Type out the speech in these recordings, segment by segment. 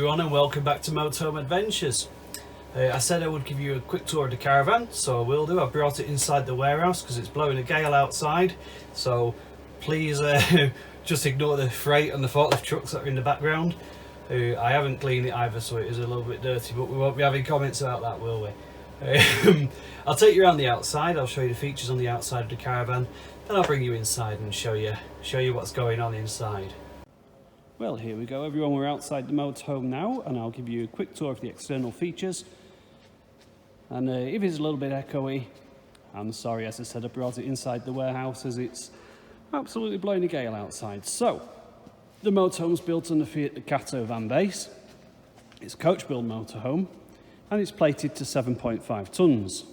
everyone, and welcome back to Motorhome Adventures. I said I would give you a quick tour of the caravan, so I will do. I brought it inside the warehouse because it's blowing a gale outside, so please just ignore the freight and the forklift trucks that are in the background. I haven't cleaned it either, so it is a little bit dirty, but we won't be having comments about that, will we? I'll take you around the outside. I'll show you the features on the outside of the caravan, then I'll bring you inside and show you what's going on inside. Well, here we go everyone, we're outside the motorhome now, and I'll give you a quick tour of the external features. And if it's a little bit echoey, I'm sorry. As I said, I brought it inside the warehouse as it's absolutely blowing a gale outside. So, the motorhome's built on the Fiat Ducato van base. It's a coach build motorhome, and it's plated to 7.5 tonnes.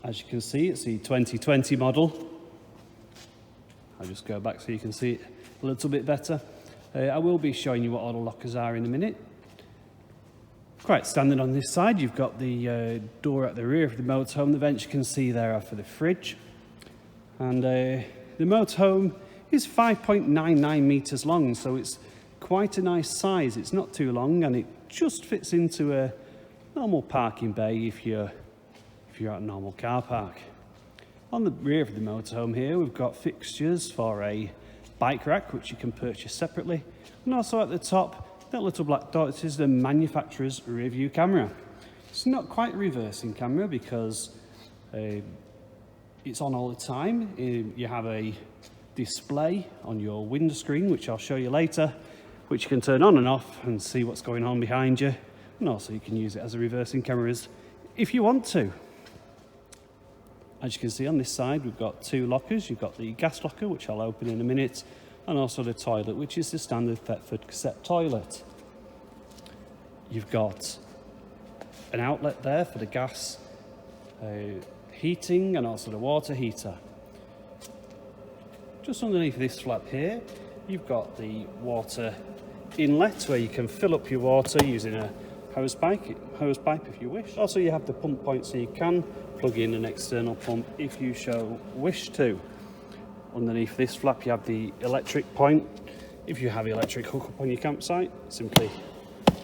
As you can see, it's the 2020 model. I'll just go back so you can see it a little bit better. I will be showing you what all the lockers are in a minute. Quite standard on this side, you've got the door at the rear of the motorhome. The vents you can see there are for the fridge. And the motorhome is 5.99 metres long, so it's quite a nice size. It's not too long, and it just fits into a normal parking bay if you're at a normal car park. On the rear of the motorhome here, we've got fixtures for a bike rack, which you can purchase separately. And also at the top, that little black dot is the manufacturer's rear view camera. It's not quite a reversing camera because it's on all the time. You have a display on your window screen, which I'll show you later, which you can turn on and off and see what's going on behind you. And also you can use it as a reversing camera if you want to. As you can see on this side, we've got two lockers. You've got the gas locker, which I'll open in a minute, and also the toilet, which is the standard Thetford cassette toilet. You've got an outlet there for the gas heating and also the water heater. Just underneath this flap here, you've got the water inlet where you can fill up your water using a hose pipe if you wish. Also, you have the pump point, so you can plug in an external pump if you wish to. Underneath this flap you have the electric point. If you have electric hookup on your campsite, simply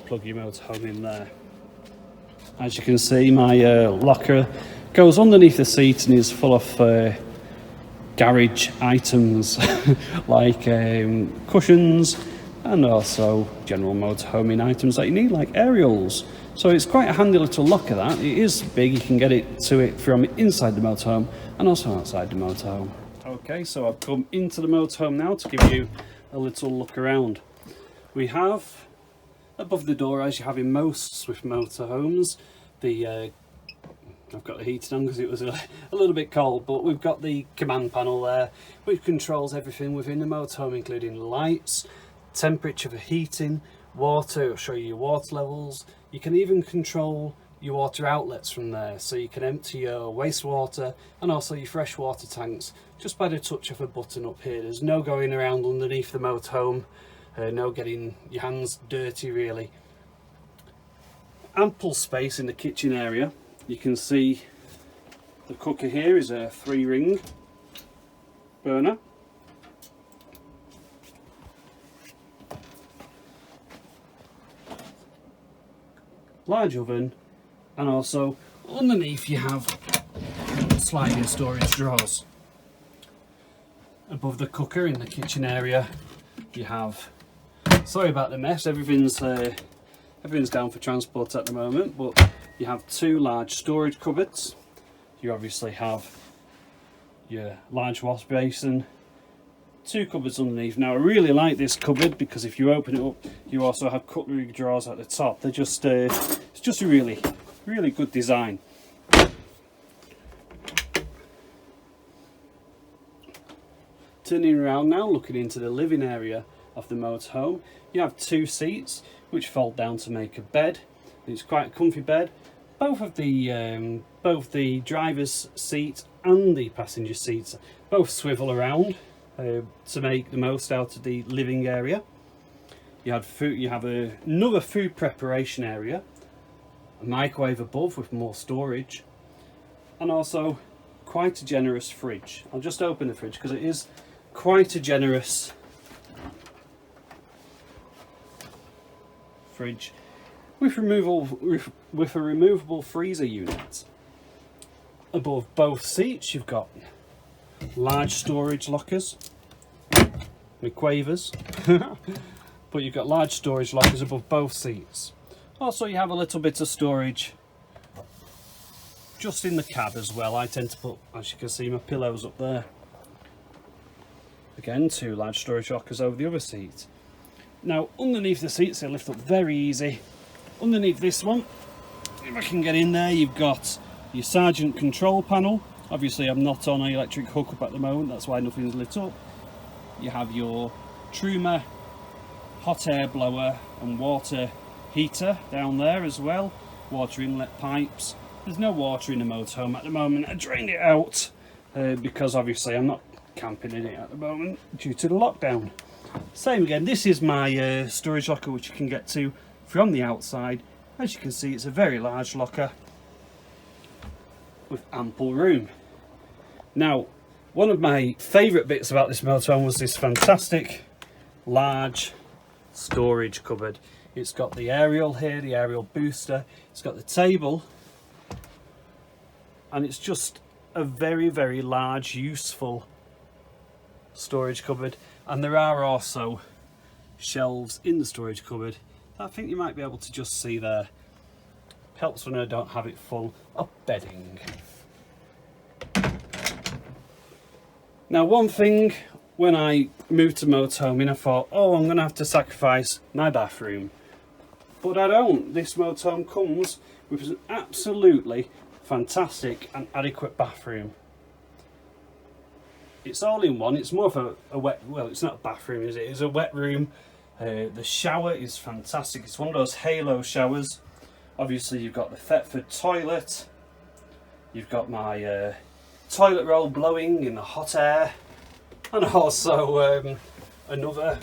plug your motorhome in there. As you can see, my locker goes underneath the seat and is full of garage items like cushions and also general motorhoming items that you need, like aerials. So it's quite a handy little locker that. It is big, you can get it from inside the motorhome and also outside the motorhome. Okay, so I've come into the motorhome now to give you a little look around. We have, above the door, as you have in most Swift motorhomes, I've got the heating on because it was a little bit cold, but we've got the command panel there, which controls everything within the motorhome, including lights, temperature for heating, water. It'll show you your water levels. You can even control your water outlets from there, so you can empty your wastewater and also your freshwater tanks just by the touch of a button up here. There's no going around underneath the motorhome, no getting your hands dirty really. Ample space in the kitchen area. You can see the cooker here is a 3-ring burner. Large oven, and also underneath you have sliding storage drawers. Above the cooker in the kitchen area you have, sorry about the mess, everything's down for transport at the moment, but you have two large storage cupboards. You obviously have your large wash basin, two cupboards underneath. Now I really like this cupboard because if you open it up you also have cutlery drawers at the top. They're just it's just a really good design. Turning around now, looking into the living area of the motorhome, you have two seats which fold down to make a bed. It's quite a comfy bed. Both the driver's seat and the passenger seats both swivel around to make the most out of the living area. You have another food preparation area, a microwave above with more storage, and also quite a generous fridge. I'll just open the fridge because it is quite a generous fridge with a removable freezer unit. Above both seats you've got large storage lockers with quavers, but you've got large storage lockers above both seats. Also, you have a little bit of storage just in the cab as well. I tend to put, as you can see, my pillows up there. Again, 2 large storage lockers over the other seat. Now, underneath the seats, they lift up very easy. Underneath this one, if I can get in there, you've got your Sargent control panel. Obviously, I'm not on an electric hookup at the moment, that's why nothing's lit up. You have your Truma hot air blower and water heater down there as well. Water inlet pipes. There's no water in the motorhome at the moment. I drained it out because obviously I'm not camping in it at the moment due to the lockdown. Same again, this is my storage locker, which you can get to from the outside. As you can see, it's a very large locker with ample room. Now, one of my favourite bits about this motorhome was this fantastic large storage cupboard. It's got the aerial here, the aerial booster, it's got the table, and it's just a very, very large, useful storage cupboard. And there are also shelves in the storage cupboard that I think you might be able to just see there. Helps when I don't have it full of bedding. Now, one thing, when I moved to motorhoming, I thought, oh, I'm going to have to sacrifice my bathroom. But I don't. This motorhome comes with an absolutely fantastic and adequate bathroom. It's all in one. It's more of a wet, well, it's not a bathroom, is it? It's a wet room. The shower is fantastic. It's one of those halo showers. Obviously, you've got the Thetford toilet. You've got my toilet roll blowing in the hot air. And also another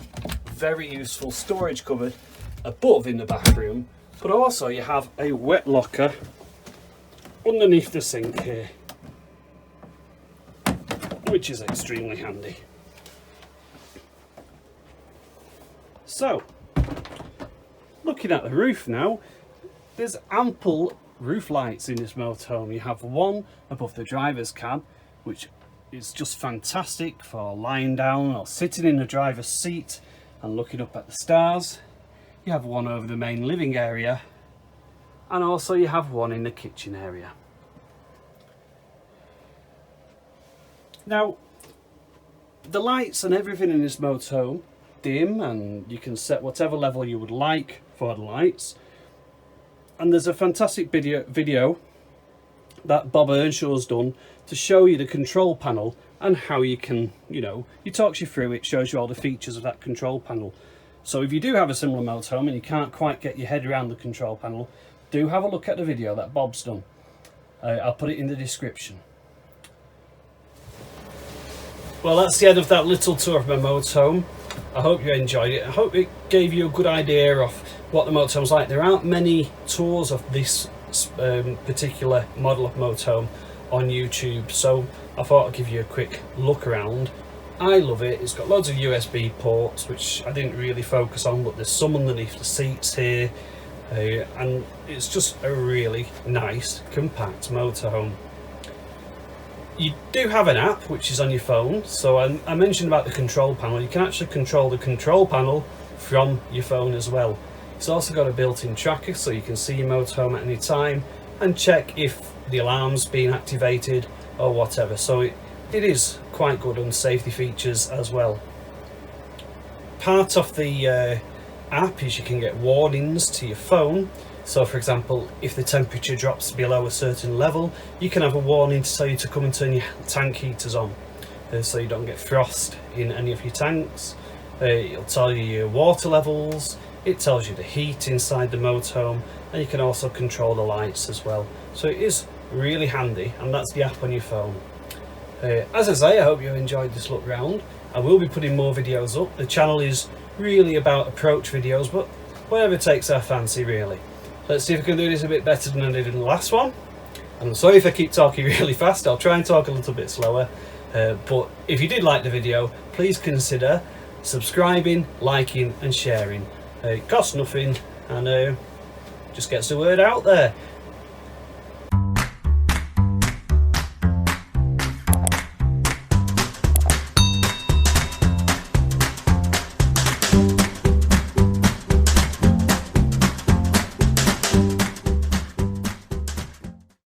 very useful storage cupboard above in the bathroom. But also you have a wet locker underneath the sink here, which is extremely handy. So, looking at the roof now, there's ample roof lights in this motorhome. You have one above the driver's cab, which is just fantastic for lying down or sitting in the driver's seat and looking up at the stars. You have one over the main living area, and also you have one in the kitchen area. Now, the lights and everything in this motorhome dim, and you can set whatever level you would like for the lights. And there's a fantastic video that Bob Earnshaw's done to show you the control panel and how you can, he talks you through it, shows you all the features of that control panel. So if you do have a similar motorhome and you can't quite get your head around the control panel, do have a look at the video that Bob's done. I'll put it in the description. Well, that's the end of that little tour of my motorhome. I hope you enjoyed it. I hope it gave you a good idea of what the motorhome's like. There aren't many tours of this particular model of motorhome on YouTube, so I thought I'd give you a quick look around. I love it. It's got loads of USB ports, which I didn't really focus on, but there's some underneath the seats here, and it's just a really nice compact motorhome. You do have an app which is on your phone, so I mentioned about the control panel. You can actually control the control panel from your phone as well. It's also got a built-in tracker, so you can see your motorhome at any time and check if the alarm's been activated or whatever. So it is quite good on safety features as well. Part of the app is you can get warnings to your phone. So for example, if the temperature drops below a certain level, you can have a warning to tell you to come and turn your tank heaters on, so you don't get frost in any of your tanks. It'll tell you your water levels, it tells you the heat inside the motorhome, and you can also control the lights as well. So it is really handy, and that's the app on your phone. As I say, I hope you enjoyed this look round. I will be putting more videos up. The channel is really about approach videos, but whatever takes our fancy really. Let's see if I can do this a bit better than I did in the last one. I'm sorry if I keep talking really fast. I'll try and talk a little bit slower. But if you did like the video, please consider subscribing, liking and sharing. It costs nothing and just gets the word out there.